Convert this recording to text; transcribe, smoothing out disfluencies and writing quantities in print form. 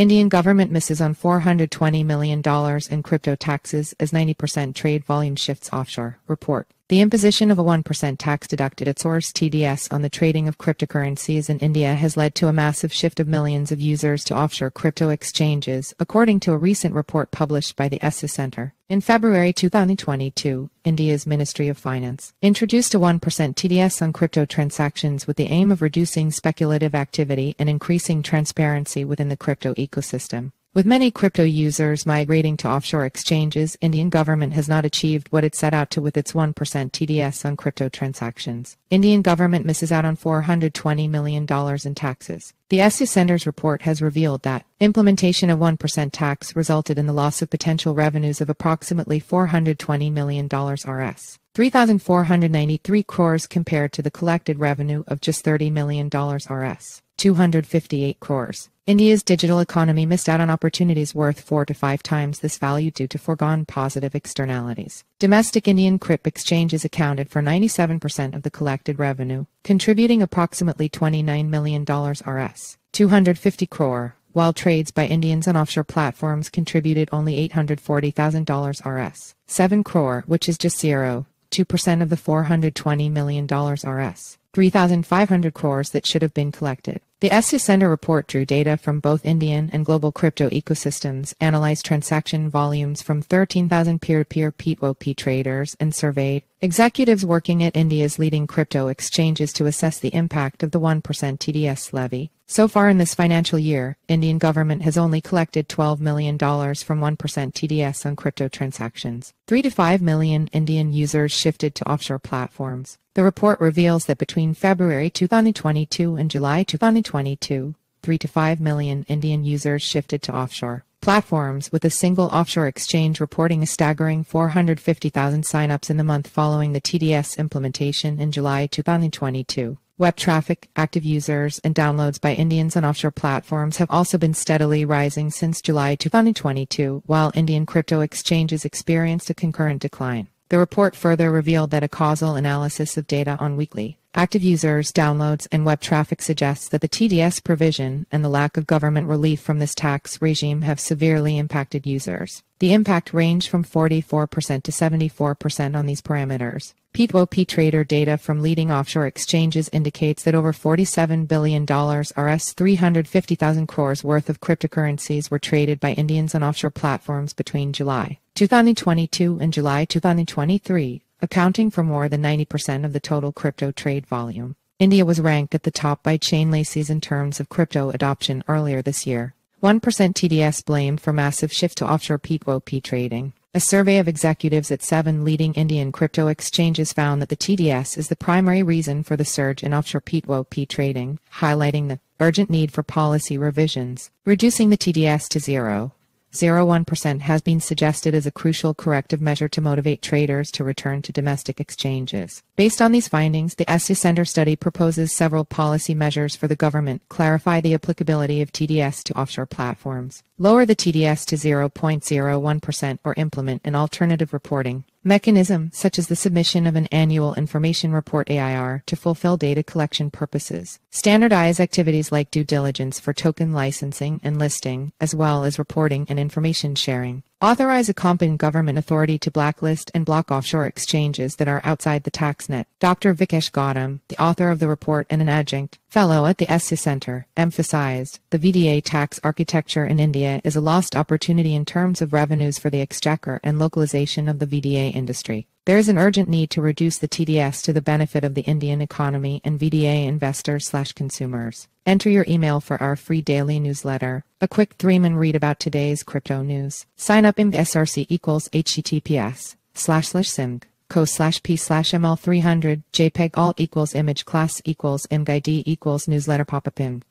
Indian government misses on $420 million in crypto taxes as 90% trade volume shifts offshore. Report. The imposition of a 1% tax deducted at source (TDS) on the trading of cryptocurrencies in India has led to a massive shift of millions of users to offshore crypto exchanges, according to a recent report published by the Esya Centre. In February 2022, India's Ministry of Finance introduced a 1% TDS on crypto transactions with the aim of reducing speculative activity and increasing transparency within the crypto ecosystem. With many crypto users migrating to offshore exchanges, Indian government has not achieved what it set out to with its 1% TDS on crypto transactions. Indian government misses out on $420 million in taxes. The Esya Centre's report has revealed that implementation of 1% tax resulted in the loss of potential revenues of approximately $420 million Rs. 3,493 crores compared to the collected revenue of just $30 million Rs. 258 crores. India's digital economy missed out on opportunities worth 4 to 5 times this value due to foregone positive externalities. Domestic Indian crypto exchanges accounted for 97% of the collected revenue, contributing approximately $29 million Rs. 250 crore, while trades by Indians on offshore platforms contributed only $840,000 Rs. 7 crore, which is just 0.2% of the $420 million Rs. 3,500 crores that should have been collected. The Esya Centre report drew data from both Indian and global crypto ecosystems, analyzed transaction volumes from 13,000 peer-to-peer P2P traders, and surveyed executives working at India's leading crypto exchanges to assess the impact of the 1% TDS levy. So far in this financial year, Indian government has only collected $12 million from 1% TDS on crypto transactions. 3 to 5 million Indian users shifted to offshore platforms. The report reveals that between February 2022 and July 2022, 3 to 5 million Indian users shifted to offshore platforms, with a single offshore exchange reporting a staggering 450,000 signups in the month following the TDS implementation in July 2022. Web traffic, active users, and downloads by Indians on offshore platforms have also been steadily rising since July 2022, while Indian crypto exchanges experienced a concurrent decline. The report further revealed that a causal analysis of data on weekly active users, downloads, and web traffic suggests that the TDS provision and the lack of government relief from this tax regime have severely impacted users. The impact ranged from 44% to 74% on these parameters. P2P trader data from leading offshore exchanges indicates that over $47 billion Rs. 350,000 crores worth of cryptocurrencies were traded by Indians on offshore platforms between July 2022 and July 2023, accounting for more than 90% of the total crypto trade volume. India was ranked at the top by Chainalysis in terms of crypto adoption earlier this year. 1% TDS blamed for massive shift to offshore P2P trading. A survey of executives at 7 leading Indian crypto exchanges found that the TDS is the primary reason for the surge in offshore P2P trading, highlighting the urgent need for policy revisions. Reducing the TDS to 0.01% has been suggested as a crucial corrective measure to motivate traders to return to domestic exchanges. Based on these findings, the Esya Centre study proposes several policy measures for the government: clarify the applicability of TDS to offshore platforms, lower the TDS to 0.01%, or implement an alternative reporting mechanism, such as the submission of an annual information report (AIR) to fulfill data collection purposes. Standardize activities like due diligence for token licensing and listing, as well as reporting and information sharing. Authorize a competent government authority to blacklist and block offshore exchanges that are outside the tax net. Dr. Vikesh Gautam, the author of the report and an adjunct fellow at the Esya Centre, emphasized the VDA tax architecture in India is a lost opportunity in terms of revenues for the exchequer and localization of the VDA industry. There is an urgent need to reduce the TDS to the benefit of the Indian economy and VDA investors/consumers. Enter your email for our free daily newsletter. A quick 3-minute read about today's crypto news. Sign up in SRC equals https://simg.co/p/ml300 JPEG alt equals image class equals imgid equals newsletter pop-up img.